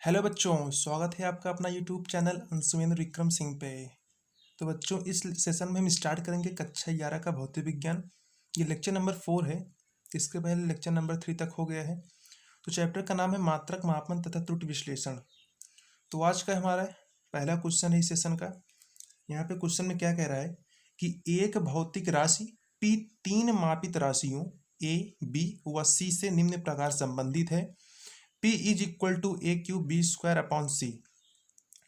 Hello बच्चों, स्वागत है आपका अपना यूट्यूब चैनल अंशुमेंद्र विक्रम सिंह पे। तो बच्चों, इस सेशन में हम स्टार्ट करेंगे कक्षा 11 का भौतिक विज्ञान। ये लेक्चर नंबर 4 है। इसके पहले लेक्चर नंबर 3 तक हो गया है। तो चैप्टर का नाम है मात्रक मापन तथा त्रुटि विश्लेषण। तो आज का हमारा पहला क्वेश्चन है इस सेशन का। यहाँ पे क्वेश्चन में क्या कह रहा है कि एक भौतिक राशि P तीन मापित राशियों A, B व C से निम्न प्रकार संबंधित है। P is equal to A Q B square upon C.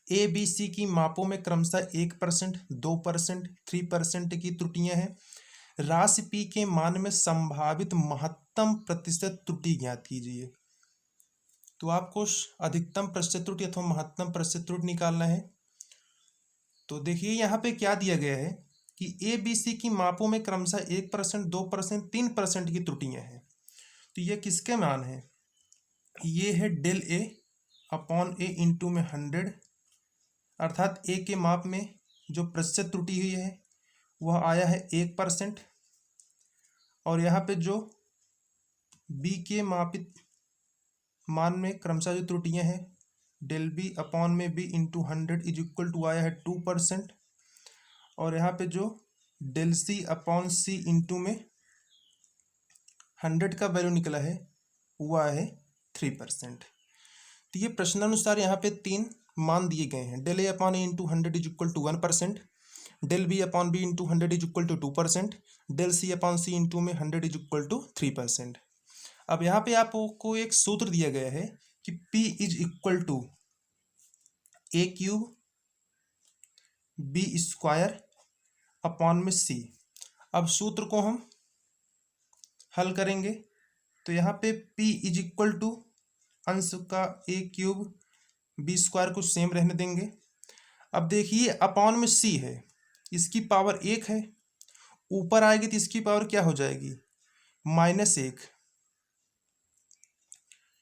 A B C की मापों में क्रमशः 1%, 2%, 3% की त्रुटियां हैं। राशि P के मान में संभावित महत्तम प्रतिशत त्रुटि ज्ञात कीजिए। तो आपको अधिकतम प्रतिशत त्रुटि अथवा महत्तम प्रतिशत त्रुटि निकालना है। तो देखिए यहाँ पे क्या दिया गया है कि ए बी सी की मापों में क्रमशः 1%, 2%, 3% की त्रुटियां हैं। तो ये किसके मान है? ये है del A upon A into में 100, अर्थात ए के माप में जो प्रतिशत त्रुटि हुई है वह आया है 1%। और यहाँ पे जो बी के मापित मान में क्रमशः जो त्रुटियां हैं डेल बी अपॉन में B into 100 is equal to आया है 2%। और यहाँ पे जो del C upon C into में 100 का वैल्यू निकला है वो आया है 3%। तो ये प्रश्नानुसार यहाँ पे तीन मान दिए गए हैं। Del A upon A into 100 is equal to 1%, del B upon B into 100 is equal to 2%, del C upon C into में 100 इज इक्वल टू 3%। अब यहाँ पे आपको एक सूत्र दिया गया है कि P is equal to A cube B square upon में सी। अब सूत्र को हम हल करेंगे तो यहाँ पे P इज इक्वल टू अंश का ए क्यूब बी स्क्वायर को सेम रहने देंगे। अब देखिए अपॉन में सी है, इसकी पावर 1 है, ऊपर आएगी तो इसकी पावर क्या हो जाएगी? -1,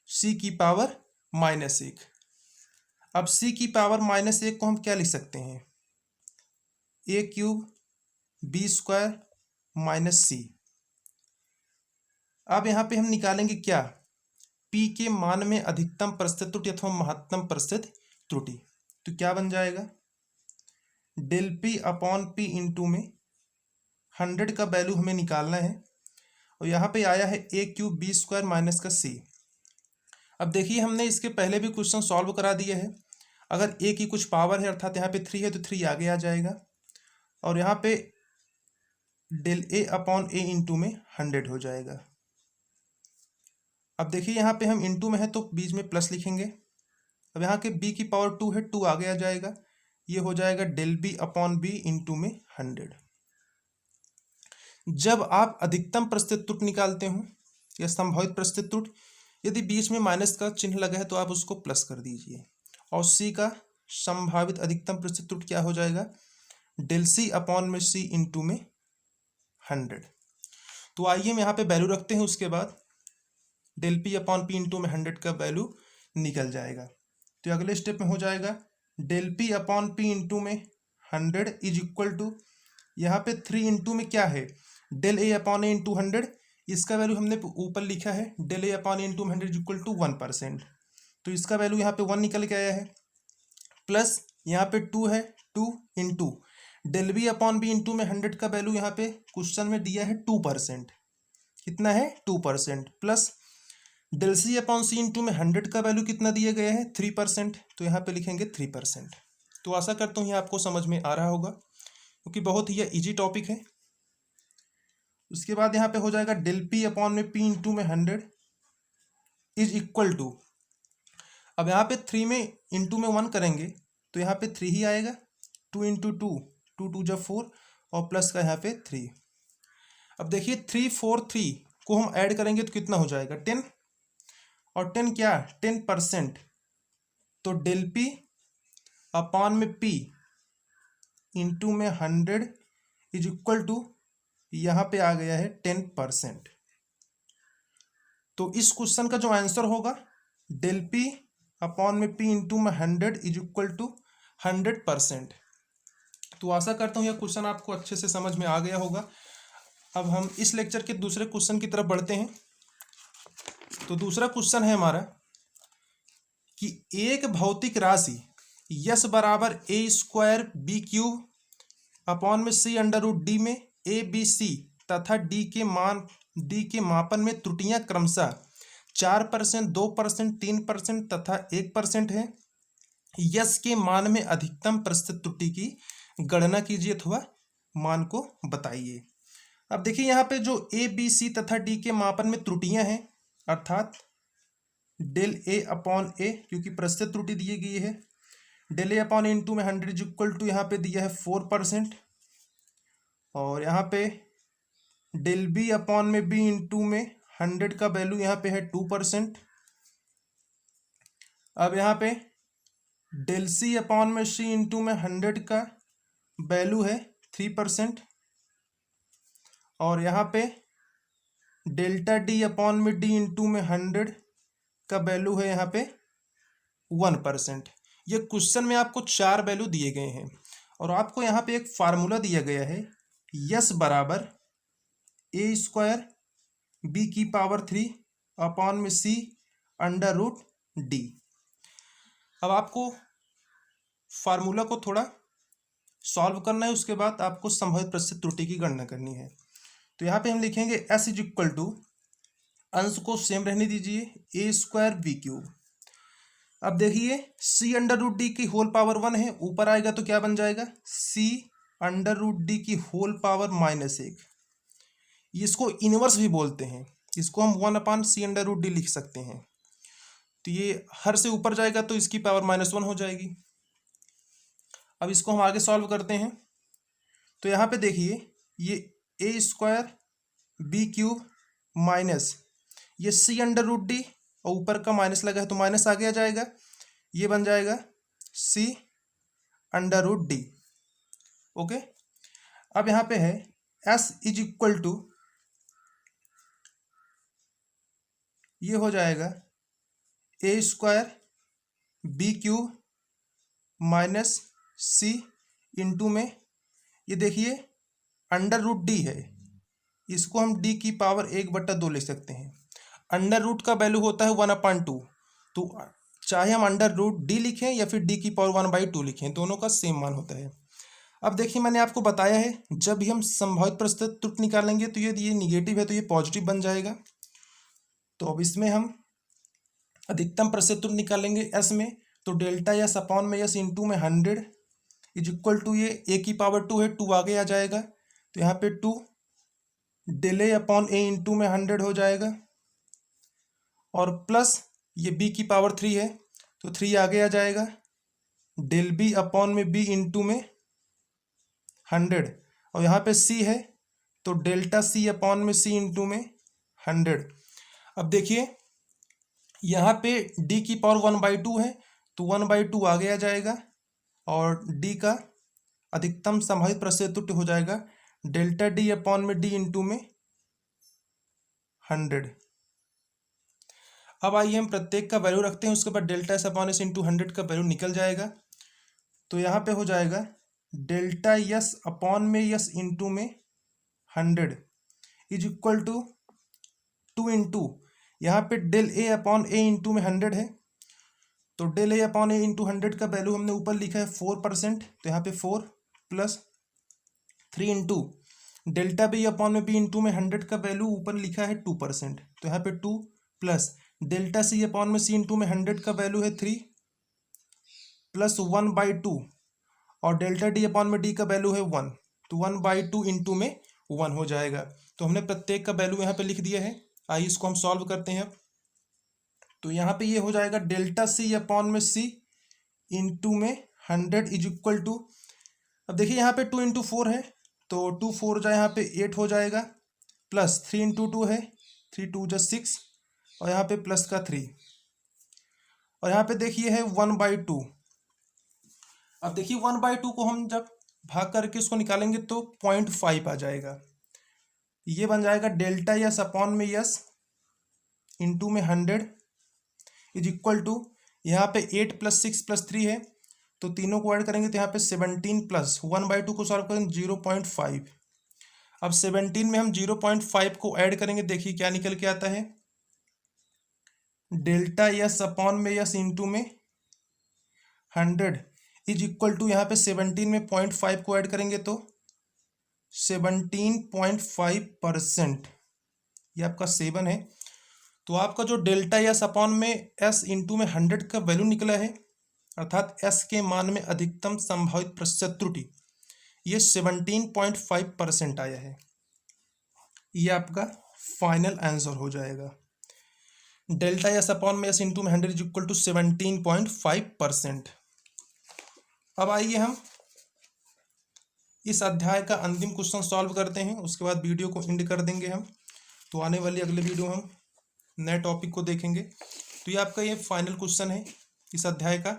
सी की पावर -1। अब सी की पावर -1 को हम क्या लिख सकते हैं? ए क्यूब बी स्क्वायर माइनस सी। अब यहाँ पे हम निकालेंगे क्या? P के मान में अधिकतम प्रतिशत त्रुटि अथवा महत्तम प्रतिशत त्रुटि। तो क्या बन जाएगा? Del P upon P into में 100 का वैल्यू हमें निकालना है और यहाँ पे आया है ए क्यूब बी स्क्वायर माइनस का सी। अब देखिए हमने इसके पहले भी क्वेश्चन सॉल्व करा दिए हैं। अगर ए की कुछ पावर है अर्थात यहाँ पे 3 है तो 3 आगे आ जाएगा और यहाँ पे del A upon A into में 100 हो जाएगा। अब देखिए यहाँ पे हम इंटू में है तो बीच में प्लस लिखेंगे। अब यहाँ के b की पावर 2 है, 2 आगे आ जाएगा। ये हो जाएगा del B upon B into में 100। जब आप अधिकतम प्रतिशत त्रुटि निकालते हो या संभावित प्रतिशत त्रुटि, यदि बीच में माइनस का चिन्ह लगा है तो आप उसको प्लस कर दीजिए। और सी का संभावित अधिकतम प्रतिशत त्रुटि क्या हो जाएगा? डेल सी अपॉन में सी इंटू में 100। तो आइए हम यहाँ पे वैल्यू रखते हैं, उसके बाद del P upon P into में 100 का वैल्यू निकल जाएगा। तो अगले स्टेप में हो जाएगा del P upon P into में 100 इज इक्वल टू, यहाँ पे 3 इंटू में क्या है? Del A upon A into 100। इसका वैल्यू हमने ऊपर लिखा है del A upon A into 100 is equal to 1%। तो इसका वैल्यू यहाँ पे 1 निकल के आया है। प्लस यहाँ पे 2 है, 2 into del B upon B into में 100 का वैल्यू यहाँ पे क्वेश्चन में दिया है 2%। कितना है? 2%। Plus del C upon C into में 100 का वैल्यू कितना दिया गया है? 3%। तो यहाँ पे लिखेंगे 3%। तो आशा करता हूँ ये आपको समझ में आ रहा होगा क्योंकि बहुत ही इजी टॉपिक है। उसके बाद यहाँ पे हो जाएगा डेल पी अपॉन में पी इंटू में 100 इज इक्वल टू, अब यहाँ पे 3 में इंटू में 1 करेंगे तो यहाँ पे 3 ही आएगा। 2 इंटू 2, 2 2 जा 4 और प्लस का यहाँ पे 3। अब देखिए 3 4 3 को हम ऐड करेंगे तो कितना हो जाएगा? 10। और 10 क्या? 10%। तो डेल पी अपॉन में पी इंटू में 100 इज इक्वल टू, यहाँ पे आ गया है 10%। तो इस क्वेश्चन का जो आंसर होगा डेल पी अपॉन में पी इंटू में 100 इज इक्वल टू 100%। तो आशा करता हूँ यह क्वेश्चन आपको अच्छे से समझ में आ गया होगा। अब हम इस लेक्चर के दूसरे क्वेश्चन की तरफ बढ़ते हैं। तो दूसरा क्वेश्चन है हमारा कि एक भौतिक राशि यस बराबर ए स्क्वायर बी क्यूब अपॉन में सी अंडर रूट डी में ए बी सी तथा डी के मापन में त्रुटियां क्रमशः 4%, 2%, 3% तथा 1% है। यस के मान में अधिकतम प्रतिशत त्रुटि की गणना कीजिए अथवा मान को बताइए। अब देखिए यहाँ पे जो ए बी सी तथा डी के मापन में त्रुटियां हैं अर्थात डेल ए अपॉन ए, क्योंकि प्रतिशत त्रुटि दी गई है, del A upon A into में 100 इज इक्वल टू यहाँ पे दिया है 4%, और यहाँ पे डेल बी अपॉन में बी इंटू में 100 का वैल्यू यहाँ पे है 2%। अब यहाँ पे डेल सी अपॉन में सी इंटू में 100 का वैल्यू है 3%, और यहाँ पे डेल्टा डी अपॉन में डी इंटू में 100 का वैल्यू है यहाँ पे 1%। ये क्वेश्चन में आपको 4 वैल्यू दिए गए हैं और आपको यहाँ पे एक फार्मूला दिया गया है, यस बराबर ए स्क्वायर बी की पावर 3 अपॉन में सी अंडर रूट डी। अब आपको फार्मूला को थोड़ा सॉल्व करना है, उसके बाद आपको संभावित प्रतिशत त्रुटि की गणना करनी है। तो यहाँ पे हम लिखेंगे एस इज इक्वल टू, अंश को सेम रहने दीजिए, ए स्क्वायर बी क्यूब। अब देखिए सी अंडर रूट डी की होल पावर 1 है, ऊपर आएगा तो क्या बन जाएगा, सी अंडर रूट डी की होल पावर -1। इसको इनवर्स भी बोलते हैं, इसको हम 1/c अंडर रूट डी लिख सकते हैं। तो ये हर से ऊपर जाएगा तो इसकी पावर -1 हो जाएगी। अब इसको हम आगे सॉल्व करते हैं। तो यहाँ पे देखिए ये ए स्क्वायर बी क्यूब माइनस ये सी अंडर रूट डी, और ऊपर का माइनस लगा है तो माइनस आगे आ जाएगा, ये बन जाएगा C under root D. Okay, अब यहाँ पे है एस इज इक्वल टू, ये हो जाएगा ए स्क्वायर बी क्यूब माइनस सी इंटू में, ये देखिए अंडर रूट डी है, इसको हम डी की पावर 1/2 लिख सकते हैं। अंडर रूट का वैल्यू होता है 1/2, तो चाहे हम अंडर रूट डी लिखें या फिर डी की पावर 1/2 लिखें, दोनों का सेम मान होता है। अब देखिए मैंने आपको बताया है जब भी हम संभावित प्रतिशत त्रुटि निकालेंगे तो ये निगेटिव है तो ये पॉजिटिव बन जाएगा। तो अब इसमें हम अधिकतम प्रतिशत त्रुटि निकालेंगे एस में, तो डेल्टा एस अपॉन में एस इंटू में 100 इज इक्वल टू, ये ए की पावर 2 है, 2 आगे आ जाएगा तो यहाँ पे 2 del A upon A into में 100 हो जाएगा, और प्लस ये b की पावर 3 है तो 3 आगे आ जाएगा, डेल बी अपॉन में b इंटू में 100, और यहाँ पे c है तो डेल्टा c अपॉन में c इंटू में 100। अब देखिए यहाँ पे d की पावर 1/2 है तो 1/2 आगे आ जाएगा, और d का अधिकतम संभावित प्रतिशत त्रुटि हो जाएगा डेल्टा d अपॉन में d इंटू में 100। अब आइए हम प्रत्येक का वैल्यू रखते हैं, उसके बाद delta S upon S into 100 का वैल्यू निकल जाएगा। तो यहाँ पे हो जाएगा डेल्टा एस अपॉन में एस इंटू में 100 इज इक्वल टू 2 इंटू, यहाँ पे del A upon A into में 100 है, तो del A upon A into 100 का वैल्यू हमने ऊपर लिखा है 4%, तो यहाँ पे 4 plus 3 into delta B upon में बी इंटू में 100 का वैल्यू ऊपर लिखा है 2%, तो यहाँ पे 2 प्लस डेल्टा सी अपॉन में सी इंटू में 100 का वैल्यू है 3 प्लस 1/2, और डेल्टा डी अपॉन में डी का वैल्यू है 1, तो 1/2 इंटू में 1 हो जाएगा। तो हमने प्रत्येक का वैल्यू यहाँ पे लिख दिया है। आइए इसको हम सॉल्व करते हैं। तो यहाँ पे ये हो जाएगा डेल्टा सी अपॉन में सी इंटू में 100 इज इक्वल टू, अब देखिए यहाँ पे 2 इंटू 4 है तो 2 4 जाए यहाँ पे 8 हो जाएगा, प्लस 3 इंटू 2 है, 3 2 जा 6, और यहाँ पे प्लस का 3, और यहाँ पे देखिए है 1/2। अब देखिए 1/2 को हम जब भाग करके उसको निकालेंगे तो 0.5 आ जाएगा, ये बन जाएगा डेल्टा एस अपॉन में एस इंटू में 100 इज इक्वल टू, यहाँ पे 8 + 6 + 3 है तो तीनों को ऐड करेंगे तो यहाँ पे 17 प्लस 1/2 को सॉल्व करेंगे 0.5। अब 17 में हम 0.5 को ऐड करेंगे, देखिए क्या निकल के आता है डेल्टा यस अपॉन में यस इंटू में 100 इज इक्वल टू, यहाँ पे 17 में 0.5 को ऐड करेंगे तो 17.5%, ये आपका 7 है। तो आपका जो डेल्टा यस अपॉन में एस इंटू में 100 का वैल्यू निकला है, अर्थात एस के मान में अधिकतम संभावित प्रतिशत त्रुटि, ये 17.5% आया है। ये आपका फाइनल आंसर हो जाएगा। डेल्टा एस अपॉन में एस इंटू में 100 इज इक्वल टू 17.5%। अब आइए हम इस अध्याय का अंतिम क्वेश्चन सॉल्व करते हैं, उसके बाद वीडियो को एंड कर देंगे हम। तो आने वाली अगले वीडियो हम नए टॉपिक को देखेंगे। तो ये आपका ये फाइनल क्वेश्चन है इस अध्याय का।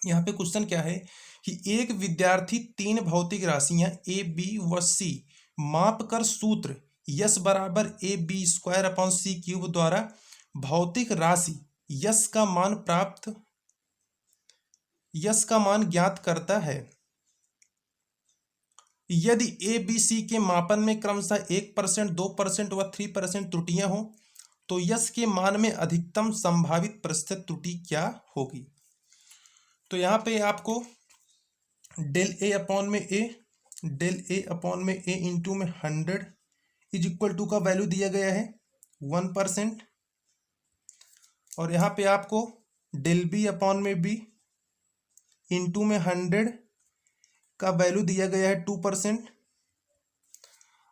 यहाँ पे क्वेश्चन क्या है कि एक विद्यार्थी 3 भौतिक राशियां ए बी व सी माप कर सूत्र यस बराबर A B square upon C cube द्वारा भौतिक राशि यस का मान ज्ञात करता है। यदि ए बी सी के मापन में क्रमशः 1%, 2% व 3% त्रुटियां हों तो यस के मान में अधिकतम संभावित प्रतिशत त्रुटि क्या होगी। तो यहाँ पे आपको डेल ए अपॉन में ए इंटू में 100 इज इक्वल टू का वैल्यू दिया गया है 1%, और यहाँ पे आपको डेल बी अपॉन में बी इंटू में 100 का वैल्यू दिया गया है 2%,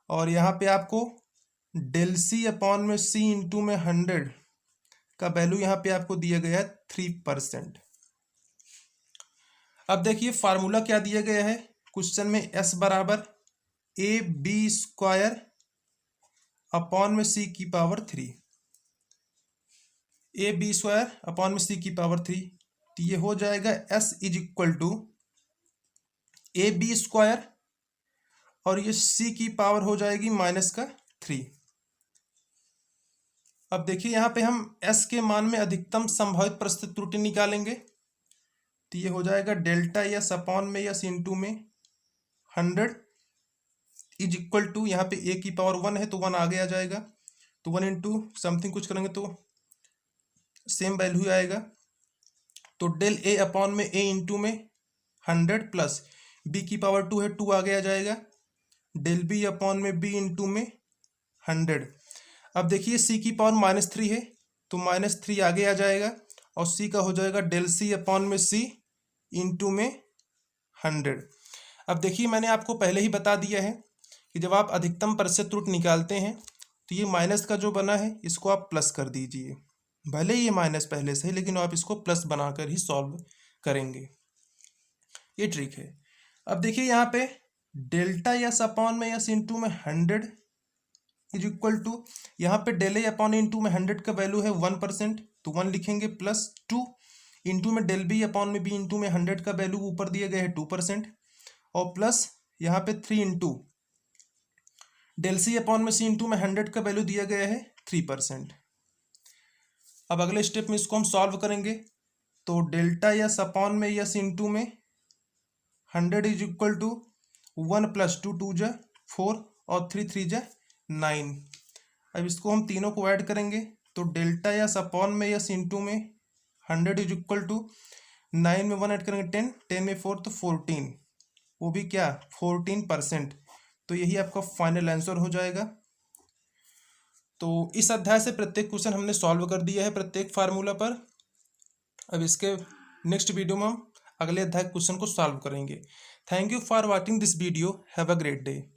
और यहाँ पे आपको डेल सी अपॉन में सी इंटू में 100 का वैल्यू यहाँ पे आपको दिया गया है 3%। अब देखिए फार्मूला क्या दिया गया है क्वेश्चन में, एस बराबर ए बी स्क्वायर अपॉन में सी की power 3, A B square upon में सी की पावर 3। तो ये हो जाएगा S is equal to A B square और ये सी की पावर हो जाएगी -3। अब देखिए यहाँ पे हम एस के मान में अधिकतम संभावित प्रतिशत त्रुटि निकालेंगे। तो ये हो जाएगा डेल्टा यस अपॉन में यस इंटू में 100 इज इक्वल टू, यहाँ पे ए की पावर 1 है तो 1 आगे आ जाएगा, तो 1 इंटू समथिंग कुछ करेंगे तो सेम वैल्यू आएगा। तो डेल ए अपॉन में ए इंटू में 100 प्लस बी की पावर 2 है, 2 आगे आ जाएगा, डेल बी अपॉन में बी इंटू में 100। अब देखिए सी की पावर -3 है तो -3 आगे आ जाएगा, और सी का हो जाएगा डेल सी अपॉन में सी इंटू में 100। अब देखिए मैंने आपको पहले ही बता दिया है कि जब आप अधिकतम प्रतिशत त्रुटि निकालते हैं तो ये माइनस का जो बना है इसको आप प्लस कर दीजिए, भले ही ये माइनस पहले से है लेकिन आप इसको प्लस बनाकर ही सॉल्व करेंगे, ये ट्रिक है। अब देखिए यहाँ पे डेल्टा यस अपॉन में यस इंटू में 100 इज इक्वल टू, यहाँ पे डेल ए अपॉन इंटू में 100 का वैल्यू है 1%, तो 1 लिखेंगे, प्लस 2 इंटू में डेल बी अपॉन में बी इंटू में 100 का वैल्यू ऊपर दिया गया है 2%, और प्लस यहाँ पे 3 इंटू डेल सी अपॉन में सी इंटू में 100 का वैल्यू दिया गया है 3%। अब अगले स्टेप में इसको हम सॉल्व करेंगे। तो डेल्टा यस अपॉन में यस इंटू में 100 इज इक्वल टू 1 + 2 2 जा 4 और 3 3 जा 9। अब इसको हम तीनों को ऐड करेंगे तो डेल्टा यस अपॉन में यस इंटू में 100 इज इक्वल टू 9 में 1 ऐड करेंगे 10, 10 में 4 तो 14, वो भी क्या 14%। तो यही आपका फाइनल आंसर हो जाएगा। तो इस अध्याय से प्रत्येक क्वेश्चन हमने सॉल्व कर दिया है प्रत्येक फार्मूला पर। अब इसके नेक्स्ट वीडियो में हम अगले अध्याय क्वेश्चन को सॉल्व करेंगे। Thank you for watching this video, have a great day.